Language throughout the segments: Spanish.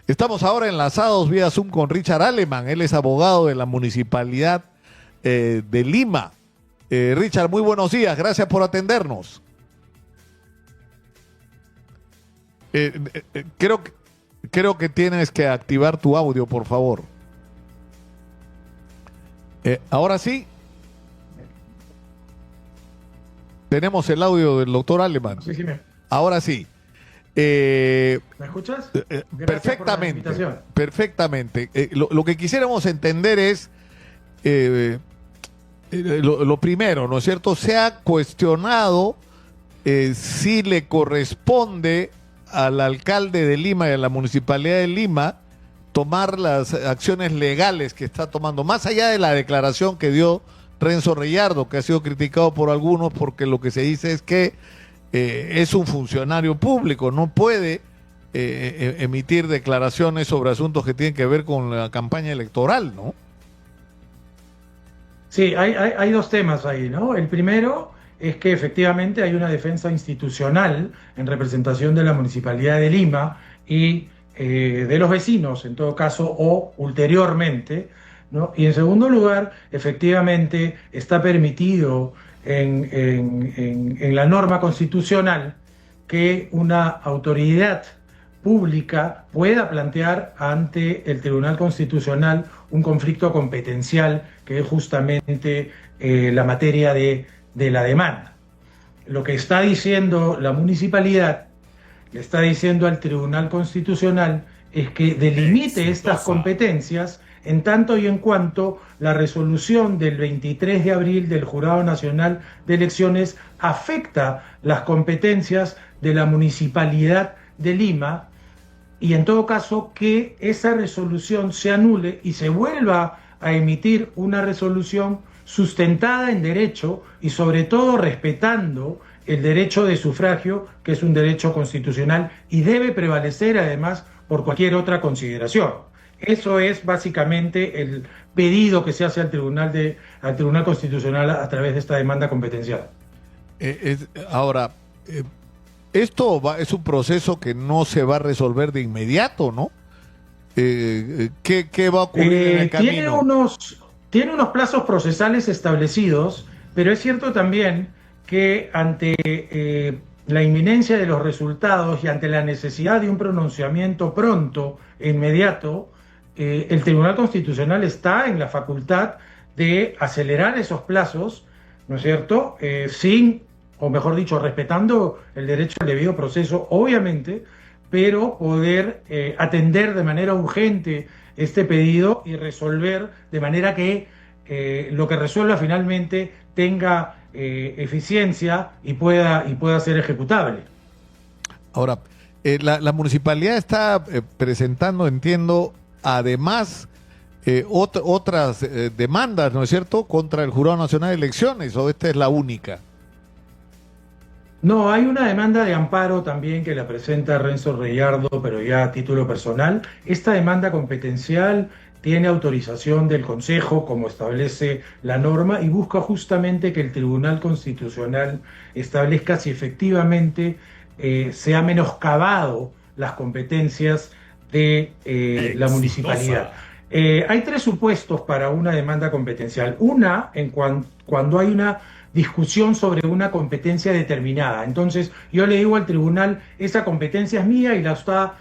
Estamos ahora enlazados vía Zoom con Richard Aleman. Él es abogado de la Municipalidad de Lima. Richard, muy buenos días. Gracias por atendernos. Creo que tienes que activar tu audio, por favor. Ahora sí. Tenemos el audio del doctor Aleman. Sí, sí, ahora sí. ¿Me escuchas? Perfectamente. Perfectamente. Lo que quisiéramos entender es lo primero, ¿no es cierto? Se ha cuestionado si le corresponde al alcalde de Lima y a la Municipalidad de Lima tomar las acciones legales que está tomando, más allá de la declaración que dio Renzo Reyardo, que ha sido criticado por algunos porque lo que se dice es que es un funcionario público, no puede emitir declaraciones sobre asuntos que tienen que ver con la campaña electoral, ¿no? Sí, hay dos temas ahí, ¿no? El primero es que efectivamente hay una defensa institucional en representación de la Municipalidad de Lima y de los vecinos, en todo caso, o ulteriormente, ¿no? Y en segundo lugar, efectivamente está permitido en la norma constitucional que una autoridad pública pueda plantear ante el Tribunal Constitucional un conflicto competencial que es justamente la materia de la demanda. Lo que está diciendo la municipalidad, le está diciendo al Tribunal Constitucional, es que delimite estas competencias en tanto y en cuanto la resolución del 23 de abril del Jurado Nacional de Elecciones afecta las competencias de la Municipalidad de Lima, y en todo caso que esa resolución se anule y se vuelva a emitir una resolución sustentada en derecho y sobre todo respetando el derecho de sufragio, que es un derecho constitucional y debe prevalecer además por cualquier otra consideración. Eso es básicamente el pedido que se hace al Tribunal Constitucional a través de esta demanda competencial. Ahora, esto es un proceso que no se va a resolver de inmediato, ¿no? ¿Qué va a ocurrir en el camino? Tiene unos plazos procesales establecidos, pero es cierto también que ante la inminencia de los resultados y ante la necesidad de un pronunciamiento pronto e inmediato, el Tribunal Constitucional está en la facultad de acelerar esos plazos, ¿no es cierto? O mejor dicho, respetando el derecho al debido proceso, obviamente, pero poder atender de manera urgente este pedido y resolver de manera que lo que resuelva finalmente tenga eficiencia y pueda ser ejecutable. Ahora, la municipalidad está presentando, entiendo, además otras demandas, ¿no es cierto?, contra el Jurado Nacional de Elecciones, ¿o esta es la única? No, hay una demanda de amparo también que la presenta Renzo Reyardo, pero ya a título personal. Esta demanda competencial tiene autorización del Consejo, como establece la norma, y busca justamente que el Tribunal Constitucional establezca si efectivamente se ha menoscabado las competencias de la municipalidad. Hay tres supuestos para una demanda competencial. Una, cuando hay una discusión sobre una competencia determinada. Entonces, yo le digo al tribunal, esa competencia es mía y la está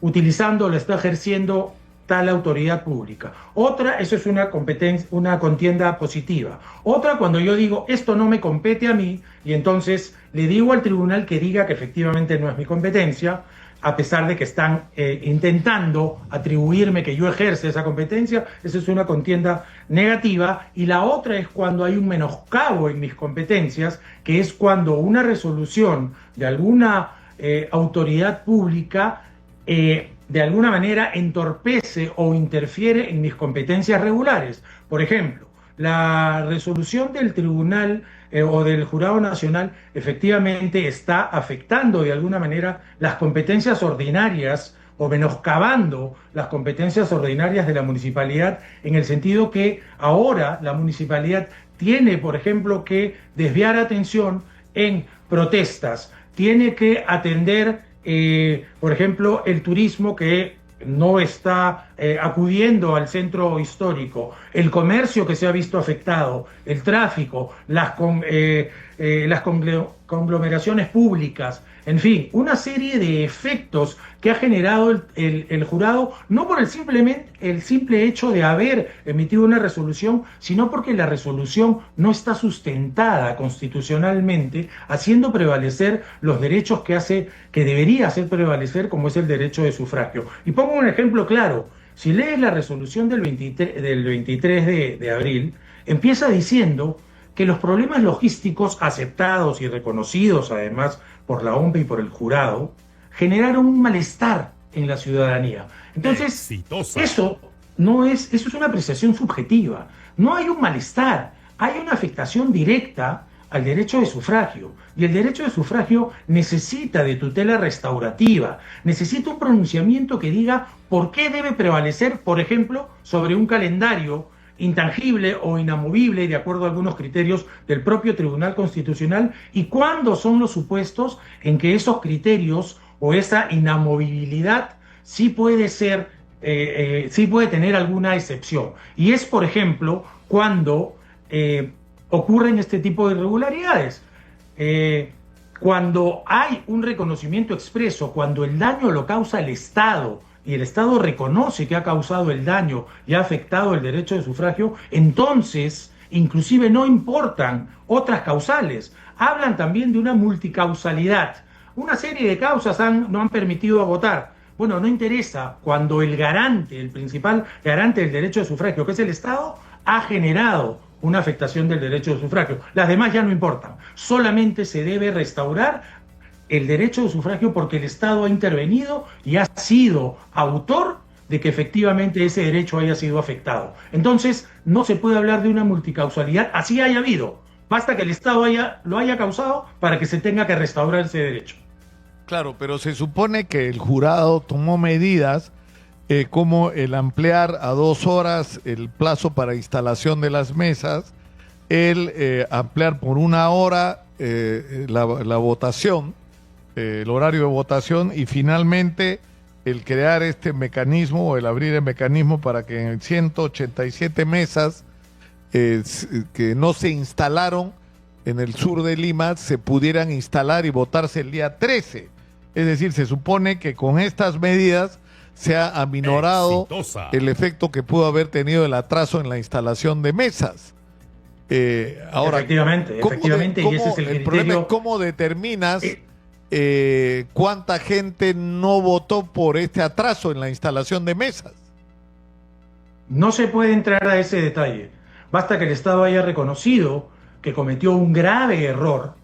utilizando, la está ejerciendo tal autoridad pública. Otra, eso es una contienda positiva. Otra, cuando yo digo, esto no me compete a mí, y entonces le digo al tribunal que diga que efectivamente no es mi competencia, a pesar de que están intentando atribuirme que yo ejerce esa competencia. Esa es una contienda negativa. Y la otra es cuando hay un menoscabo en mis competencias, que es cuando una resolución de alguna autoridad pública de alguna manera entorpece o interfiere en mis competencias regulares. Por ejemplo, la resolución del tribunal o del Jurado Nacional efectivamente está afectando de alguna manera las competencias ordinarias o menoscabando las competencias ordinarias de la municipalidad, en el sentido que ahora la municipalidad tiene, por ejemplo, que desviar atención en protestas, tiene que atender, por ejemplo, el turismo, que no está acudiendo al centro histórico, el comercio que se ha visto afectado, el tráfico, las conglomeraciones públicas, en fin, una serie de efectos que ha generado el jurado, no por el simple hecho de haber emitido una resolución, sino porque la resolución no está sustentada constitucionalmente, haciendo prevalecer los derechos que debería hacer prevalecer, como es el derecho de sufragio. Y pongo un ejemplo claro. Si lees la resolución del 23 de abril, empieza diciendo que los problemas logísticos aceptados y reconocidos además por la OMPE y por el jurado generaron un malestar en la ciudadanía. Entonces, eso es una apreciación subjetiva. No hay un malestar, hay una afectación directa al derecho de sufragio. Y el derecho de sufragio necesita de tutela restaurativa, necesita un pronunciamiento que diga por qué debe prevalecer, por ejemplo, sobre un calendario intangible o inamovible, de acuerdo a algunos criterios del propio Tribunal Constitucional, y cuándo son los supuestos en que esos criterios o esa inamovibilidad sí puede ser, sí puede tener alguna excepción. Y es, por ejemplo, cuando ocurren este tipo de irregularidades. Cuando hay un reconocimiento expreso, cuando el daño lo causa el Estado, y el Estado reconoce que ha causado el daño y ha afectado el derecho de sufragio, entonces inclusive no importan otras causales. Hablan también de una multicausalidad. Una serie de causas no han permitido votar. Bueno, no interesa cuando el garante, el principal garante del derecho de sufragio, que es el Estado, ha generado una afectación del derecho de sufragio. Las demás ya no importan. Solamente se debe restaurar el derecho de sufragio porque el Estado ha intervenido y ha sido autor de que efectivamente ese derecho haya sido afectado. Entonces, no se puede hablar de una multicausalidad, así haya habido. Basta que el Estado lo haya causado para que se tenga que restaurar ese derecho. Claro, pero se supone que el jurado tomó medidas como el ampliar a 2 horas el plazo para instalación de las mesas, el ampliar por 1 hora la votación, el horario de votación, y finalmente el crear este mecanismo o el abrir el mecanismo para que en 187 mesas que no se instalaron en el sur de Lima se pudieran instalar y votarse el día 13. Es decir, se supone que con estas medidas se ha aminorado el efecto que pudo haber tenido el atraso en la instalación de mesas. Ahora, efectivamente, y ese es el problema es cómo determinas cuánta gente no votó por este atraso en la instalación de mesas. No se puede entrar a ese detalle. Basta que el Estado haya reconocido que cometió un grave error,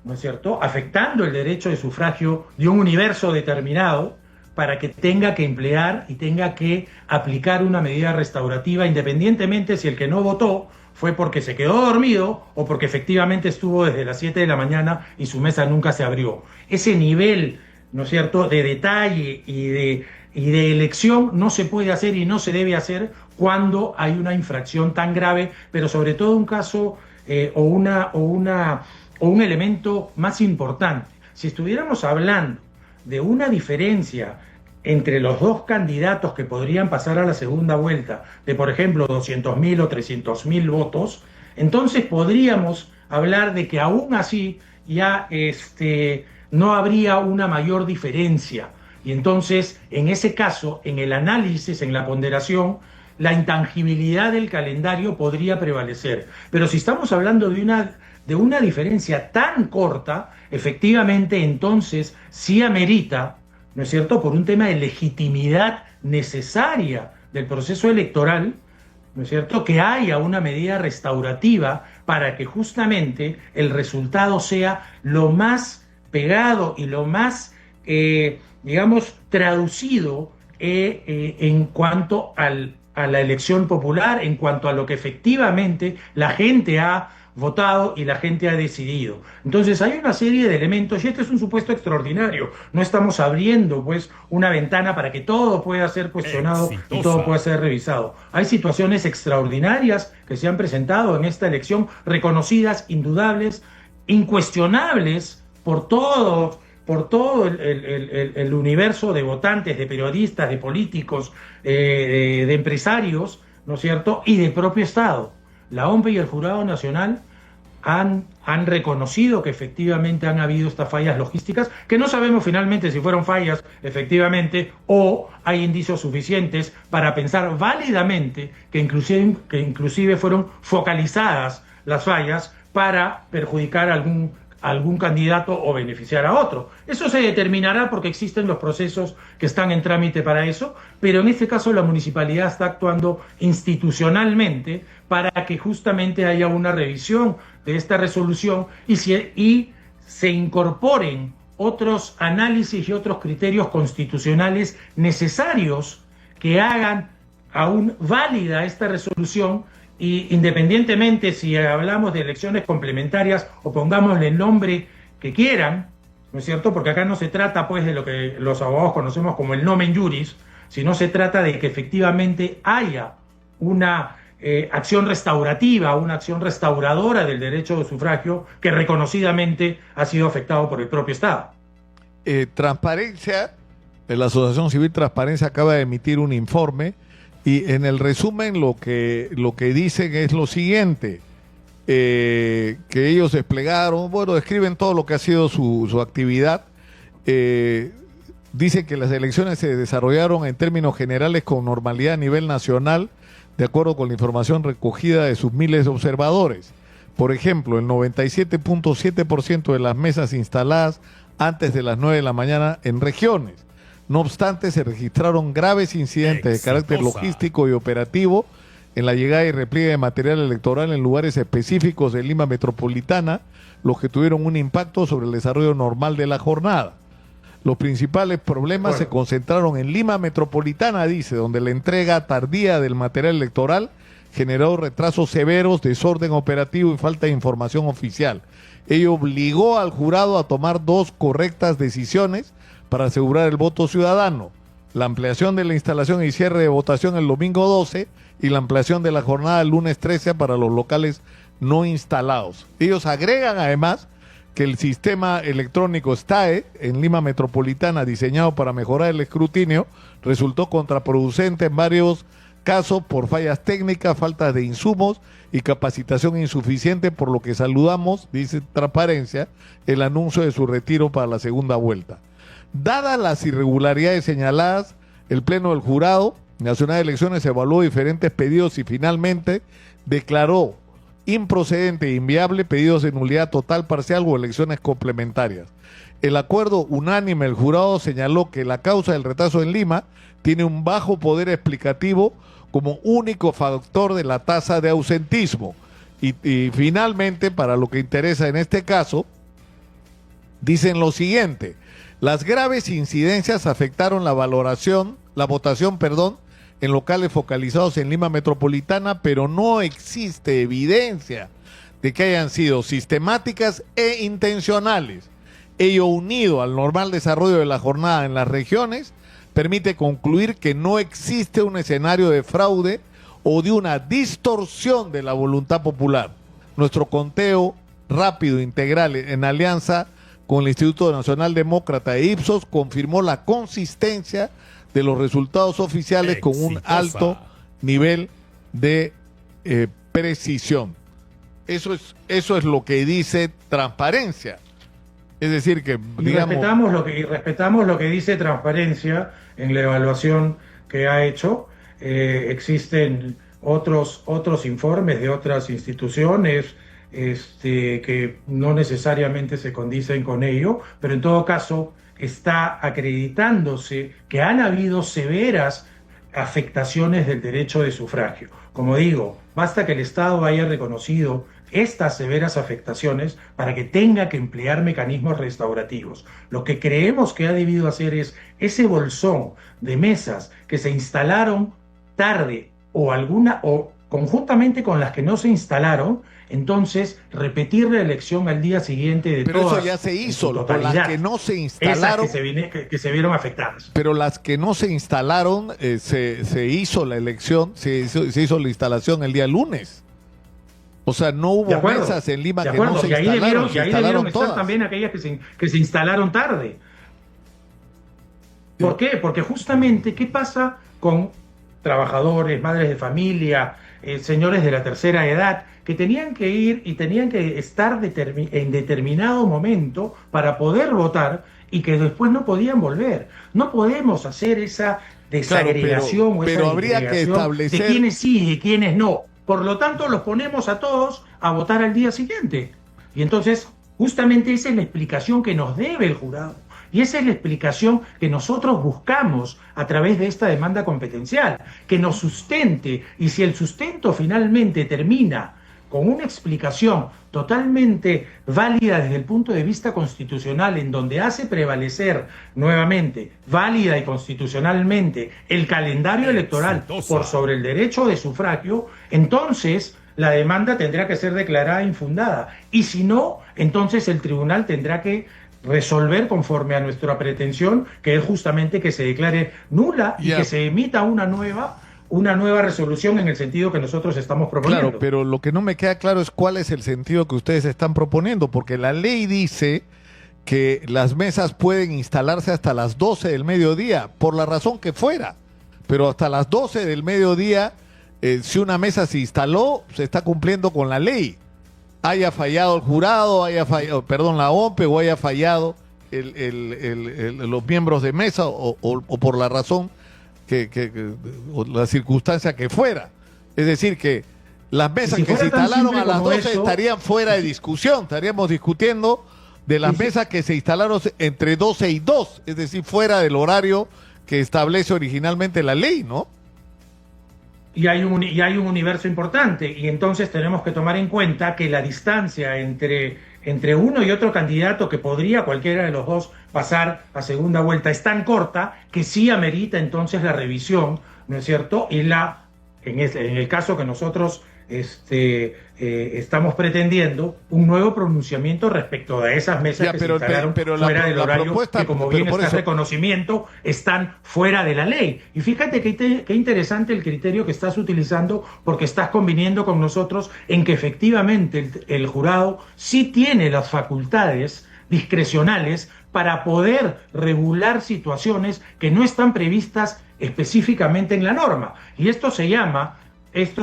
¿no es cierto?, afectando el derecho de sufragio de un universo determinado, para que tenga que emplear y tenga que aplicar una medida restaurativa, independientemente si el que no votó fue porque se quedó dormido o porque efectivamente estuvo desde las 7 de la mañana y su mesa nunca se abrió. Ese nivel, ¿no es cierto?, de detalle y de elección no se puede hacer y no se debe hacer cuando hay una infracción tan grave, pero sobre todo un caso o un elemento más importante. Si estuviéramos hablando de una diferencia entre los dos candidatos que podrían pasar a la segunda vuelta, de por ejemplo 200.000 o 300.000 votos, entonces podríamos hablar de que aún así ya no habría una mayor diferencia. Y entonces, en ese caso, en el análisis, en la ponderación, la intangibilidad del calendario podría prevalecer. Pero si estamos hablando de una diferencia tan corta, efectivamente entonces sí amerita, ¿no es cierto?, por un tema de legitimidad necesaria del proceso electoral, ¿no es cierto?, que haya una medida restaurativa para que justamente el resultado sea lo más pegado y lo más, digamos, traducido en cuanto a la elección popular, en cuanto a lo que efectivamente la gente ha votado y la gente ha decidido. Entonces hay una serie de elementos y este es un supuesto extraordinario. No estamos abriendo pues una ventana para que todo pueda ser cuestionado y todo pueda ser revisado. Hay situaciones extraordinarias que se han presentado en esta elección, reconocidas, indudables, incuestionables por todos por todo el universo de votantes, de periodistas, de políticos, de empresarios, ¿no es cierto? Y del propio Estado. La OMPE y el Jurado Nacional han reconocido que efectivamente han habido estas fallas logísticas, que no sabemos finalmente si fueron fallas efectivamente o hay indicios suficientes para pensar válidamente que inclusive fueron focalizadas las fallas para perjudicar a algún candidato o beneficiar a otro. Eso se determinará porque existen los procesos que están en trámite para eso, pero en este caso la municipalidad está actuando institucionalmente para que justamente haya una revisión de esta resolución y se incorporen otros análisis y otros criterios constitucionales necesarios que hagan aún válida esta resolución. Y independientemente si hablamos de elecciones complementarias o pongámosle el nombre que quieran, ¿no es cierto? Porque acá no se trata pues de lo que los abogados conocemos como el nomen juris, sino se trata de que efectivamente haya una acción restaurativa, una acción restauradora del derecho de sufragio que reconocidamente ha sido afectado por el propio Estado. Transparencia, la Asociación Civil Transparencia acaba de emitir un informe. Y en el resumen lo que dicen es lo siguiente, que ellos desplegaron, bueno, describen todo lo que ha sido su actividad. Dicen que las elecciones se desarrollaron en términos generales con normalidad a nivel nacional, de acuerdo con la información recogida de sus miles de observadores. Por ejemplo, el 97.7% de las mesas instaladas antes de las 9 de la mañana en regiones. No obstante, se registraron graves incidentes de carácter logístico y operativo en la llegada y repliegue de material electoral en lugares específicos de Lima Metropolitana, los que tuvieron un impacto sobre el desarrollo normal de la jornada. Los principales problemas se concentraron en Lima Metropolitana, dice, donde la entrega tardía del material electoral generó retrasos severos, desorden operativo y falta de información oficial. Ello obligó al jurado a tomar dos correctas decisiones para asegurar el voto ciudadano: la ampliación de la instalación y cierre de votación el domingo 12 y la ampliación de la jornada el lunes 13 para los locales no instalados. Ellos agregan además que el sistema electrónico STAE en Lima Metropolitana, diseñado para mejorar el escrutinio, resultó contraproducente en varios casos por fallas técnicas, falta de insumos y capacitación insuficiente, por lo que saludamos, dice Transparencia, el anuncio de su retiro para la segunda vuelta. Dadas las irregularidades señaladas, el Pleno del Jurado Nacional de Elecciones evaluó diferentes pedidos y finalmente declaró improcedente e inviable pedidos de nulidad total, parcial o elecciones complementarias. El acuerdo unánime del jurado señaló que la causa del retraso en Lima tiene un bajo poder explicativo como único factor de la tasa de ausentismo. Y finalmente, para lo que interesa en este caso, dicen lo siguiente: las graves incidencias afectaron la votación, en locales focalizados en Lima Metropolitana, pero no existe evidencia de que hayan sido sistemáticas e intencionales. Ello, unido al normal desarrollo de la jornada en las regiones, permite concluir que no existe un escenario de fraude o de una distorsión de la voluntad popular. Nuestro conteo rápido integral en alianza con el Instituto Nacional Demócrata e Ipsos confirmó la consistencia de los resultados oficiales con un alto nivel de precisión. Eso es lo que dice Transparencia. Es decir que, digamos, respetamos lo que dice Transparencia en la evaluación que ha hecho. Existen otros informes de otras instituciones que no necesariamente se condicen con ello, pero en todo caso está acreditándose que han habido severas afectaciones del derecho de sufragio. Como digo, basta que el Estado haya reconocido estas severas afectaciones para que tenga que emplear mecanismos restaurativos. Lo que creemos que ha debido hacer es ese bolsón de mesas que se instalaron tarde o conjuntamente con las que no se instalaron, entonces repetir la elección al día siguiente de pero todas. Eso ya se hizo, con las que no se instalaron. Esas que se vieron afectadas. Pero las que no se instalaron, se hizo la elección, se hizo la instalación el día lunes. O sea, no De hubo acuerdo, mesas en Lima de que no acuerdo, se y ahí instalaron, debieron, se y ahí instalaron debieron estar todas. también aquellas que se instalaron tarde. ¿Por qué? Porque justamente, ¿qué pasa con trabajadores, madres de familia, señores de la tercera edad, que tenían que ir y tenían que estar en determinado momento para poder votar y que después no podían volver? No podemos hacer esa Claro, desagregación o esa pero habría que disgregación de establecer... quiénes sí y de quiénes no. Por lo tanto, los ponemos a todos a votar al día siguiente. Y entonces, justamente esa es la explicación que nos debe el jurado. Y esa es la explicación que nosotros buscamos a través de esta demanda competencial, que nos sustente. Y si el sustento finalmente termina con una explicación totalmente válida desde el punto de vista constitucional, en donde hace prevalecer nuevamente, válida y constitucionalmente, el calendario electoral por sobre el derecho de sufragio, entonces la demanda tendrá que ser declarada infundada. Y si no, entonces el tribunal tendrá que resolver conforme a nuestra pretensión, que es justamente que se declare nula y que se emita una nueva resolución en el sentido que nosotros estamos proponiendo. Claro, pero lo que no me queda claro es cuál es el sentido que ustedes están proponiendo, porque la ley dice que las mesas pueden instalarse hasta las 12 del mediodía, por la razón que fuera, pero hasta las 12 del mediodía, si una mesa se instaló, se está cumpliendo con la ley. Haya fallado el jurado, haya fallado, perdón, la OMPE, o haya fallado los miembros de mesa, o por la razón o la circunstancia que fuera. Es decir, que las mesas si que se tan instalaron a las como 12 estarían fuera de discusión. Estaríamos discutiendo de las mesas que se instalaron entre 12 y 2, es decir, fuera del horario que establece originalmente la ley, ¿no? Y hay un universo importante, y entonces tenemos que tomar en cuenta que la distancia entre uno y otro candidato, que podría cualquiera de los dos pasar a segunda vuelta, es tan corta que sí amerita entonces la revisión, ¿no es cierto? Y en el caso que nosotros estamos pretendiendo, un nuevo pronunciamiento respecto a esas mesas que se instalaron fuera del horario, que como bien está el reconocimiento, están fuera de la ley. Y fíjate qué interesante el criterio que estás utilizando, porque estás conviniendo con nosotros en que efectivamente el jurado sí tiene las facultades discrecionales para poder regular situaciones que no están previstas específicamente en la norma. Y estos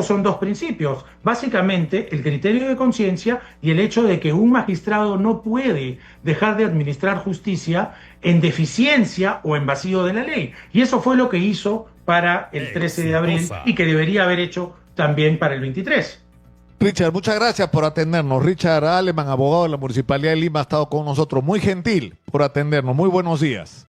son dos principios, básicamente el criterio de conciencia y el hecho de que un magistrado no puede dejar de administrar justicia en deficiencia o en vacío de la ley. Y eso fue lo que hizo para el 13 de abril y que debería haber hecho también para el 23. Richard, muchas gracias por atendernos. Richard Aleman, abogado de la Municipalidad de Lima, ha estado con nosotros. Muy gentil por atendernos. Muy buenos días.